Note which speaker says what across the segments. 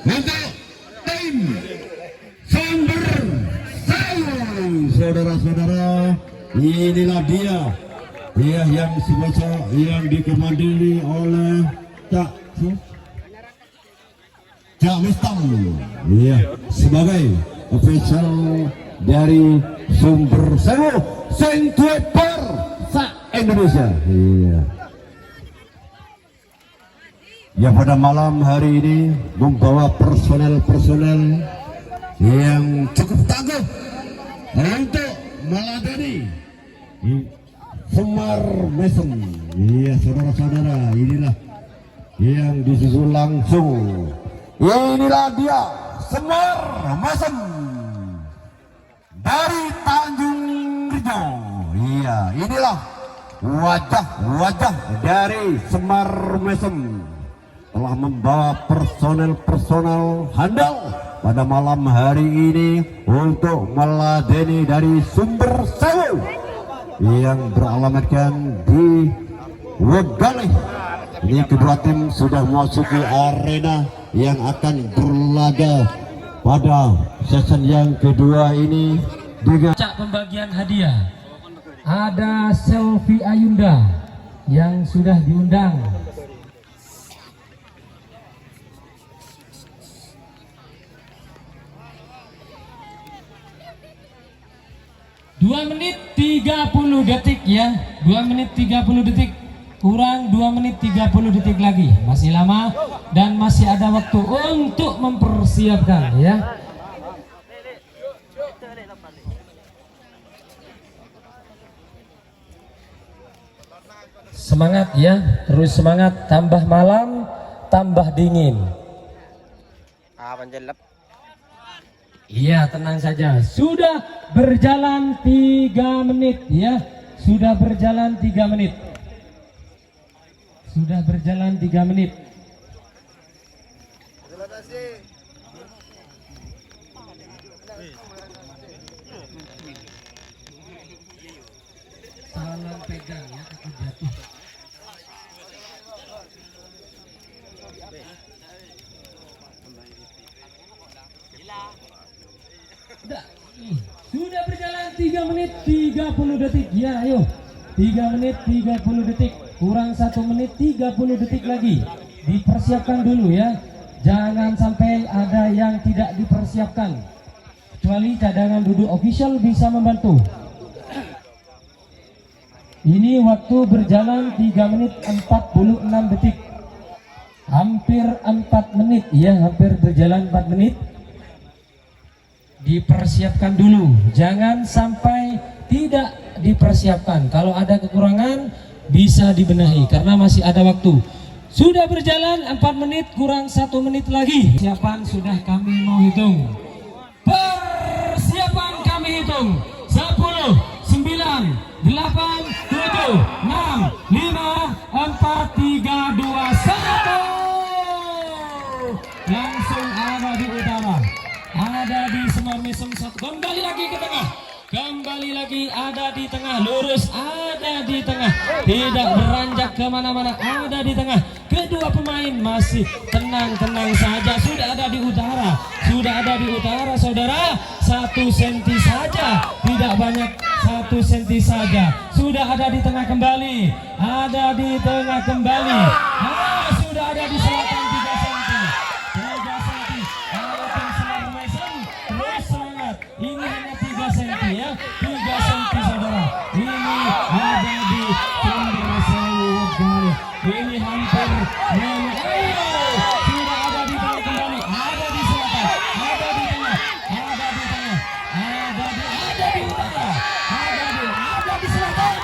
Speaker 1: untuk tim Sumber Sewu. Saudara-saudara, inilah dia yang sebesar yang dikomandiri oleh Cak Mistam, sebagai official dari Sumber Sewu Sengkueper se-Indonesia. Yang pada malam hari ini membawa personel-personel yang cukup tangguh untuk meladeni Semar Mesem. Saudara-saudara, inilah yang disusul langsung. Inilah dia Semar Mesem dari Tanjung Rejo. Inilah wajah dari Semar Mesem, telah membawa personel handal pada malam hari ini untuk meladeni dari Sumber Sewu yang beralamatkan di Wegalih. Ini kedua tim sudah memasuki arena yang akan berlaga pada season yang kedua ini. Dengan
Speaker 2: pembagian hadiah ada Selvi Ayunda yang sudah diundang. Dua menit 30 detik ya, 2 menit 30 detik, kurang 2 menit 30 detik lagi, masih lama dan masih ada waktu untuk mempersiapkan ya. Semangat ya, terus semangat, tambah malam tambah dingin. Iya, tenang saja. Sudah berjalan 3 menit ya. Sudah berjalan 3 menit. Sudah berjalan 3 menit. Salam pegang ya, takut jatuh. Sudah berjalan 3 menit 30 detik ya, ayo 3 menit 30 detik, kurang 1 menit 30 detik lagi. Dipersiapkan dulu ya, jangan sampai ada yang tidak dipersiapkan, kecuali cadangan duduk official bisa membantu. Ini waktu berjalan 3 menit 46 detik, hampir 4 menit ya, hampir berjalan 4 menit. Dipersiapkan dulu, jangan sampai tidak dipersiapkan. Kalau ada kekurangan bisa dibenahi karena masih ada waktu. Sudah berjalan 4 menit, kurang 1 menit lagi. Persiapan sudah kami mau hitung. Persiapan kami hitung 10, 9, 8, 7, 6, 5, 4, 3, 2, 1. Langsung ada di utara, ada di Semar Mesem 1, kembali lagi ke tengah, kembali lagi ada di tengah, lurus ada di tengah, tidak beranjak kemana-mana, ada di tengah. Kedua pemain masih tenang-tenang saja, sudah ada di utara, sudah ada di utara saudara. 1 senti saja, tidak banyak, 1 senti saja, sudah ada di tengah kembali, ada di tengah kembali, sudah ada di selatan 3 senti, 3 senti. Ini hanya 3 senti ya, 3 senti saudara. Ini ada di Sumber Sewu Wegalih. Ini hampir sudah ada di tengah kembali, ada di selatan, ada di tengah, ada di tengah, ada di utara, ada di selatan,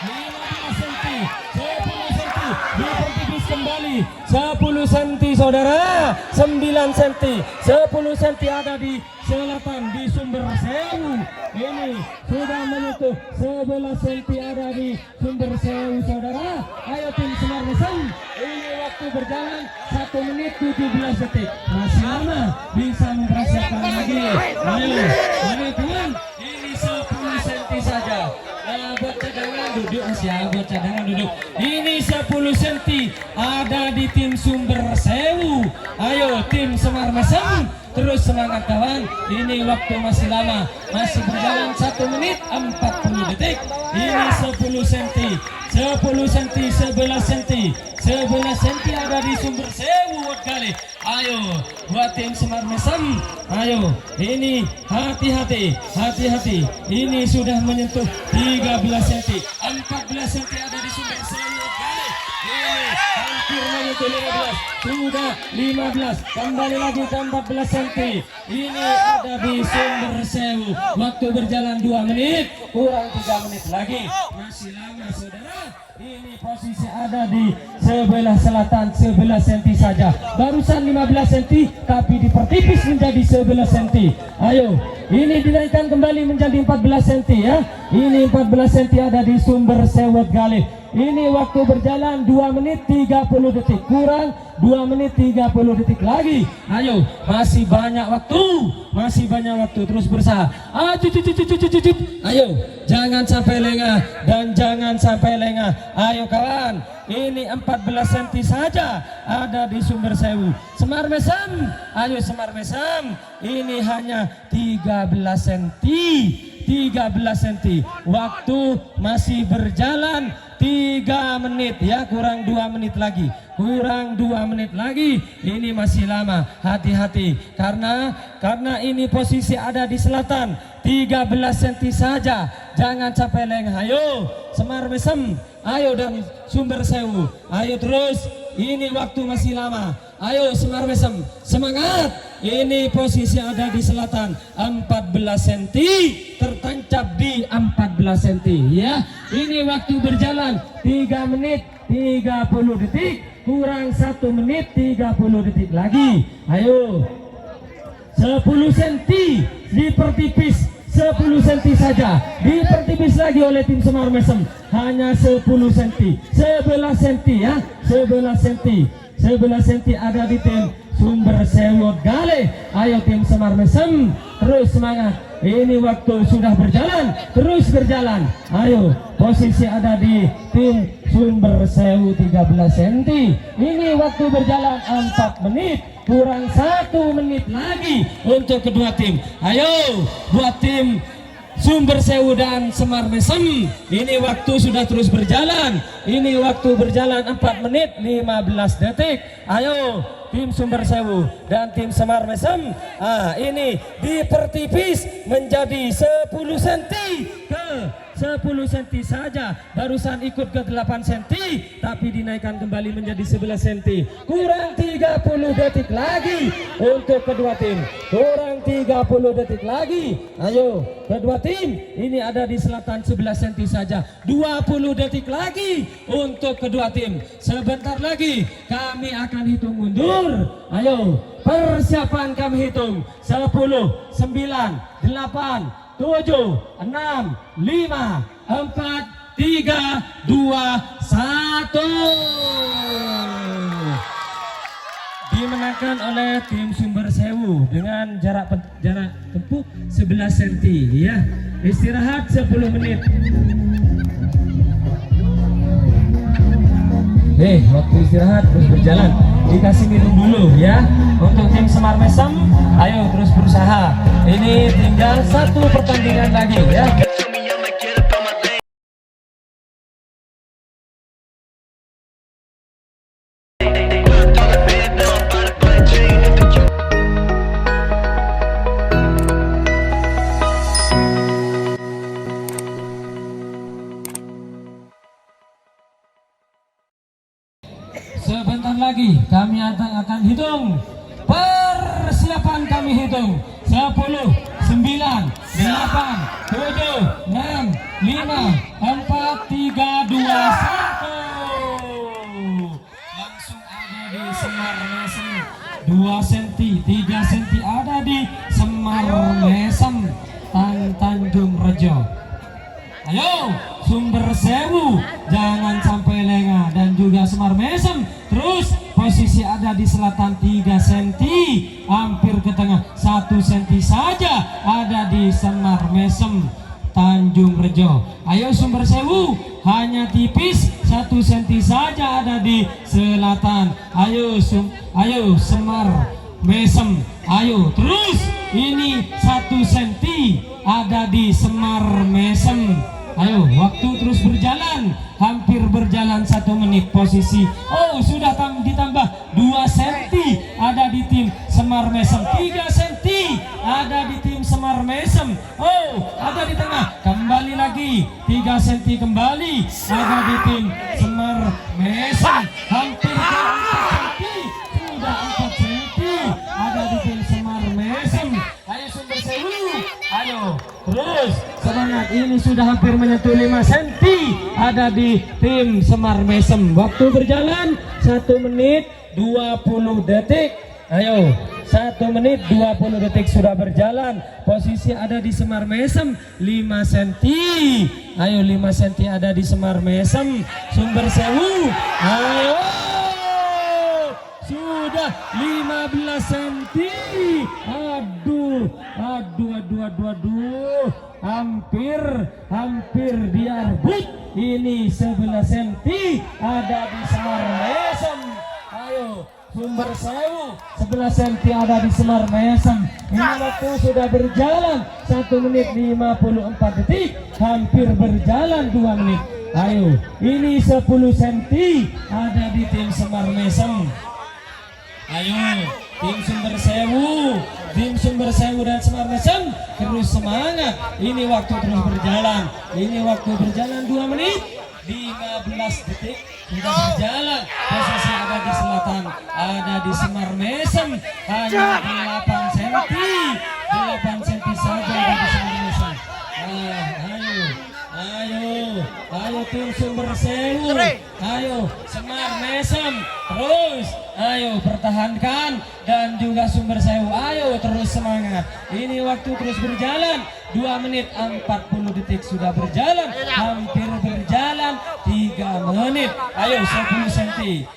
Speaker 2: 15 senti, 10 senti, dipertipis kembali, 10 senti saudara, 9 senti, 10 senti ada di selatan di Sumber Sewu. Ini sudah menyentuh 11 senti ada di Sumber Sewu saudara. Ayo tim Semar Mesem, ini waktu berjalan 1 menit 17 detik, masih lama, bisa mempersiapkan lagi. Ayo teman, ini 10 senti saja. cadangan duduk, siapa cadangan duduk. Ini 10 cm ada di tim Sumber Sewu. Ayo tim Semar Mesem, terus semangat kawan. Ini waktu masih lama, masih berjalan 1 menit 40 detik. Ini 10 cm, 10 cm, 11 cm, 11 cm ada di Sumber Sewu kali. Ayo buat tim Semar Mesem, ayo ini hati-hati, hati-hati. Ini sudah menyentuh 13 cm, 14 cm ada di Sumber Sewu kali. Ini hampir menyentuh 15, sudah 15, kembali lagi ke 14 cm. Ini ada di Sumber Sewu. Waktu berjalan 2 menit, kurang 3 menit lagi. Masih lama saudara. Ini posisi ada di sebelah selatan 11 cm saja. Barusan 15 cm tapi dipertipis menjadi 11 cm. Ayo, ini dinaikkan kembali menjadi 14 cm ya. Ini 14 cm ada di Sumber Sewu Galih. Ini waktu berjalan 2 menit 30 detik, kurang 2 menit 30 detik lagi. Ayo, masih banyak waktu, masih banyak waktu, terus berusaha. Ayo, jangan sampai lengah dan jangan sampai lengah. Ayo kawan, ini 14 cm saja ada di Sumber Sewu. Semar Mesem, ayo Semar Mesem, ini hanya 13 cm, 13 cm. Waktu masih berjalan 3 menit ya, kurang 2 menit lagi, kurang 2 menit lagi. Ini masih lama, hati-hati karena ini posisi ada di selatan 13 cm saja, jangan sampai lengah. Ayo Semar Mesem, ayo dan Sumber Sewu, ayo terus, ini waktu masih lama. Ayo Semar Mesem, semangat. Ini posisi ada di selatan 14 cm, tertancap di 14 cm ya. Ini waktu berjalan 3 menit 30 detik, kurang 1 menit 30 detik lagi. Ayo 10 cm dipertipis, 10 cm saja dipertipis lagi oleh tim Semar Mesem, hanya 10 cm, 11 cm ya, 11 cm, 11 cm ada di tim Sumber Sewu Galih. Ayo tim Semar Mesem, terus semangat. Ini waktu sudah berjalan, terus berjalan. Ayo, posisi ada di tim Sumber Sewu 13 cm. Ini waktu berjalan 4 menit, kurang 1 menit lagi untuk kedua tim. Ayo, buat tim Sumber Sewu dan Semar Mesem, ini waktu sudah terus berjalan. Ini waktu berjalan 4 menit 15 detik. Ayo tim Sumber Sewu dan tim Semar Mesem, ini dipertipis menjadi 10 cm ke 10 cm saja. Barusan ikut ke 8 cm tapi dinaikkan kembali menjadi 11 cm. Kurang 30 detik lagi untuk kedua tim, kurang 30 detik lagi. Ayo kedua tim, ini ada di selatan 11 cm saja, 20 detik lagi untuk kedua tim. Sebentar lagi kami akan hitung mundur. Ayo persiapan kami hitung 10, 9, 8, 7, 6, 5, 4, 3, 2, 1. Dimenangkan oleh tim Sumber Sewu dengan jarak tempuh 11 cm ya. Istirahat 10 menit. Waktu istirahat terus berjalan, dikasih minum dulu ya. Untuk tim Semar Mesem, ayo terus berusaha. Ini tinggal 1 pertandingan lagi ya. Sebentar lagi kami akan hitung. Persiapan kami hitung 10, 9, 8, 7, 6, 5, 4, 3, 2, 1. Langsung ada di Semar Mesem 2 cm, 3 cm ada di Semar Mesem Tanjung Rejo. Ayo Sumber Sewu, jangan sampai lengah, dan juga Semar Mesem terus posisi ada di selatan 3 cm, hampir ke tengah 1 cm saja ada di Semar Mesem. Tanjung Rejo. Ayo Sumber Sewu hanya tipis 1 cm saja ada di selatan. Ayo Semar Mesem. Ayo terus, ini 1 cm ada di Semar Mesem. Ayo, waktu terus berjalan, hampir berjalan 1 menit posisi. Oh, sudah ditambah 2 cm ada di tim Semar Mesem, 3 cm ada di tim Semar Mesem. Oh, ada di tengah, kembali lagi 3 cm kembali ada di tim Semar Mesem. Hampir 4 cm, sudah 4 cm ada di tim Semar Mesem. Ayo Sumber Sewu, ayo terus semangat, ini sudah hampir menyentuh 5 cm ada di tim Semar Mesem. Waktu berjalan 1 menit 20 detik. Ayo 1 menit 20 detik sudah berjalan. Posisi ada di Semar Mesem 5 cm. Ayo 5 cm ada di Semar Mesem. Sumber Sewu, ayo sudah 15 cm. Aduh, hampir diarbut. Ini 11 cm ada di Semar Mesem. Ayo Sumber Sewu, 11 cm ada di Semar Mesem. Ini waktu sudah berjalan 1 menit 54 detik, hampir berjalan 2 menit. Ayo, ini 10 cm ada di tim Semar Mesem. Ayo tim Sumber Sewu dan Semar Mesem terus semangat. Ini waktu terus berjalan. Ini waktu berjalan 2 menit 15 detik sudah berjalan. Posisi ada di selatan, ada di Semar Mesem hanya 8 cm. 8 cm saja ada di Semar Mesem. Ayo tim Sumber Sewu, ayo Semar Mesem terus, ayo pertahankan, dan juga Sumber Sewu, ayo terus semangat. Ini waktu terus berjalan 2 menit 40 detik sudah berjalan, hampir berjalan 3 menit. Ayo 10 cm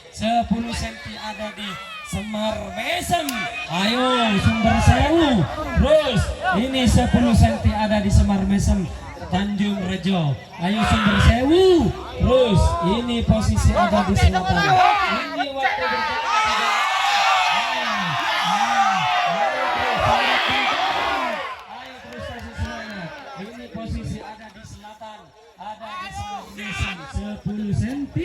Speaker 2: ada di Semar Mesem. Ayo Sumber Sewu terus, ini 10 cm ada di Semar Mesem Tanjung Rejo. Ayo Sumber Sewu terus, ini posisi ada di selatan. Ini waktu berjalan. Ayo terus kasih semangat. Ini posisi ada di selatan, ada di Semar Mesem 10 cm.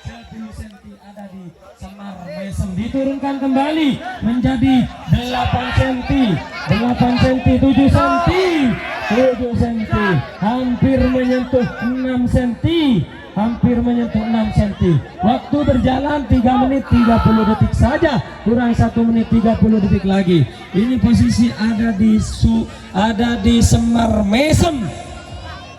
Speaker 2: 10 cm ada di Semar Mesem. Diturunkan kembali menjadi 8 cm. 8 cm, 7 cm. 7 cm, hampir menyentuh 6 cm, hampir menyentuh 6 cm. Waktu berjalan 3 menit 30 detik saja, kurang 1 menit 30 detik lagi. Ini posisi ada di Semar Mesem.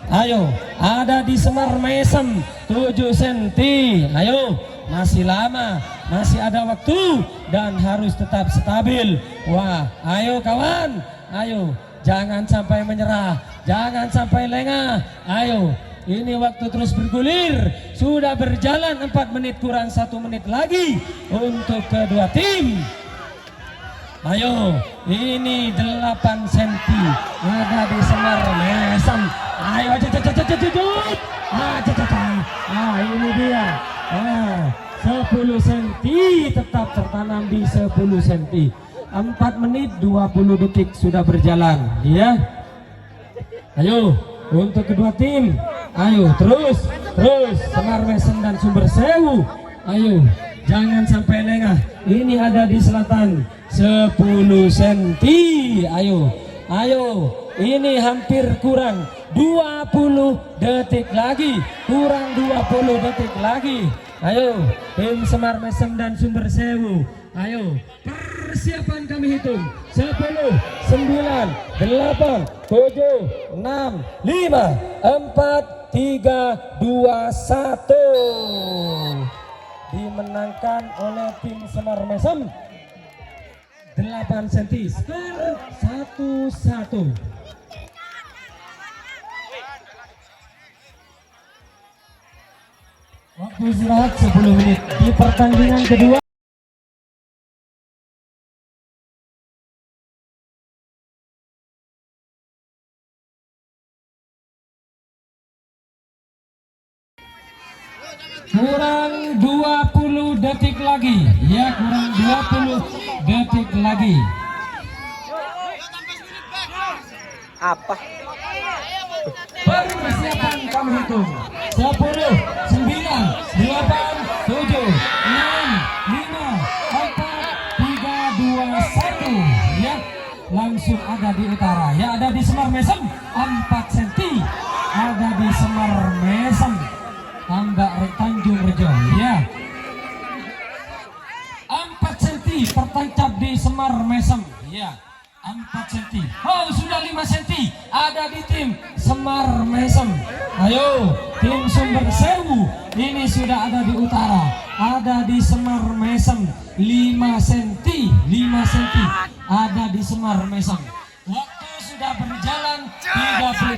Speaker 2: Ayo, ada di Semar Mesem 7 cm. Ayo, masih lama, masih ada waktu dan harus tetap stabil. Wah, ayo kawan, ayo. Jangan sampai menyerah, jangan sampai lengah. Ayo, ini waktu terus bergulir. Sudah berjalan 4 menit, kurang 1 menit lagi untuk kedua tim. Ayo, ini 8 cm ada di Semar Mesem. Ayo, ini dia. 10 cm tetap tertanam di 10 cm. 4 menit 20 detik sudah berjalan, ya. Ayo untuk kedua tim, ayo terus Semar Mesem dan Sumber Sewu. Ayo, jangan sampai lengah. Ini ada di selatan 10 cm. Ayo, ini hampir kurang 20 detik lagi, kurang 20 detik lagi. Ayo tim Semar Mesem dan Sumber Sewu, ayo persiapan kami hitung 10, 9, 8, 7, 6, 5, 4, 3, 2, 1. Dimenangkan oleh tim Semar Mesem 8 cm, skor 1-1. Waktu istirahat 10 menit di pertandingan kedua. kurang 20 detik lagi ya, kurang 20 detik lagi.
Speaker 3: Apa?
Speaker 2: Persiapan kami hitung 10, 9, 8, 7, 6, 5, 4, 3, 2, 1 ya. Langsung ada di utara ya, ada di Semar Mesem 4 cm, ada di Semar Mesem Tanjung Rejo ya, 4 cm tertancap di Semar Mesem ya, 4 cm. Oh, sudah 5 cm ada di tim Semar Mesem. Ayo tim Sumber Sewu ini sudah ada di utara, ada di Semar Mesem 5 cm, 5 cm ada di Semar Mesem. Waktu sudah berjalan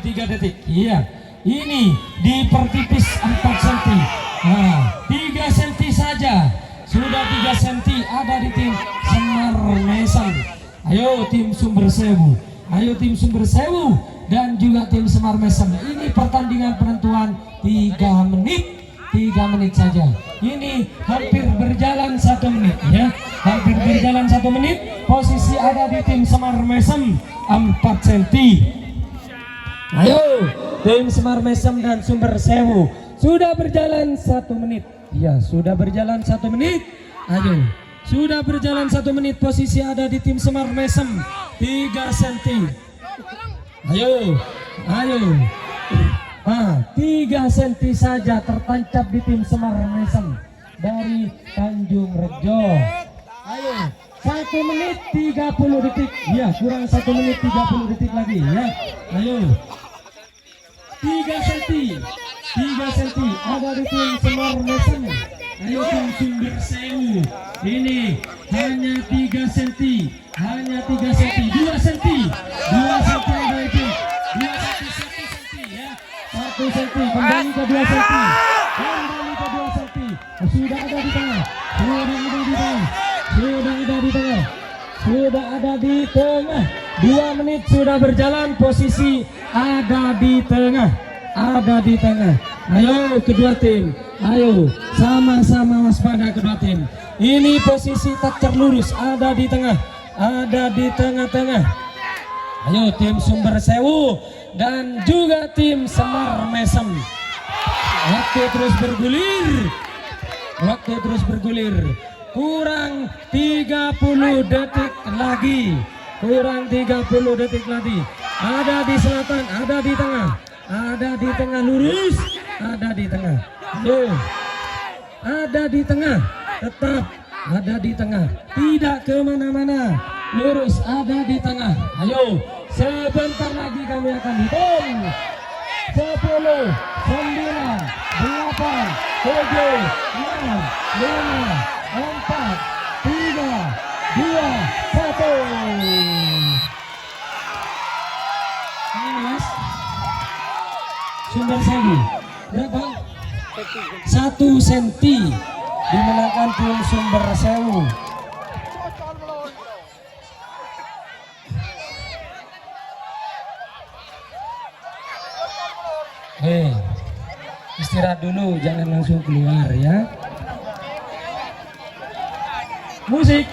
Speaker 2: 33 detik. Iya, ini dipertipis 4 cm. Nah, 3 cm saja. Sudah 3 cm ada di tim Semar Mesem. Ayo tim Sumber Sewu. Ayo tim Sumber Sewu dan juga tim Semar Mesem. Ini pertandingan penentuan 3 menit. 3 menit saja. Ini hampir berjalan 1 menit ya. Hampir berjalan 1 menit. Posisi ada di tim Semar Mesem 4 cm. Ayo tim Semar Mesem dan Sumber Sewu. Sudah berjalan 1 menit. Ya, sudah berjalan 1 menit. Ayo. Sudah berjalan 1 menit. Posisi ada di tim Semar Mesem 3 cm. Ayo. Ayo. 3 cm saja tertancap di tim Semar Mesem dari Tanjung Rejo. Ayo 1 menit 30 detik ya, kurang 1 menit 30 detik lagi ya. Ayo 3 cm ada di tim Semar Mesem. Ayo tim Sumber Sewu ini hanya 3 cm, hanya 3 cm, 2 cm ada di tim 2 cm, 1 cm kembali ke 2 cm, kembali ke 2 cm. Sudah ada di tengah, sudah ada di tengah. 2 menit sudah berjalan, posisi ada di tengah, Ayo kedua tim, ayo sama-sama waspada kedua tim. Ini posisi tak terlurus, ada di tengah, tengah-tengah. Ayo tim Sumber Sewu dan juga tim Semar Mesem. Waktu terus bergulir. Kurang 30 detik lagi. Ada di selatan, ada di tengah lurus, ada di tengah. Ayo. Ada di tengah, tetap ada di tengah. Tidak kemana-mana. Lurus ada di tengah. Ayo, sebentar lagi kami akan hitung 10, 9, 8, 7, 6, 5, 4, 3, 2, 1. Ini Mas Sumber Sewu berapa? 1 cm dimenangkan tim Sumber Sewu. Istirahat dulu, jangan langsung keluar ya. Musik.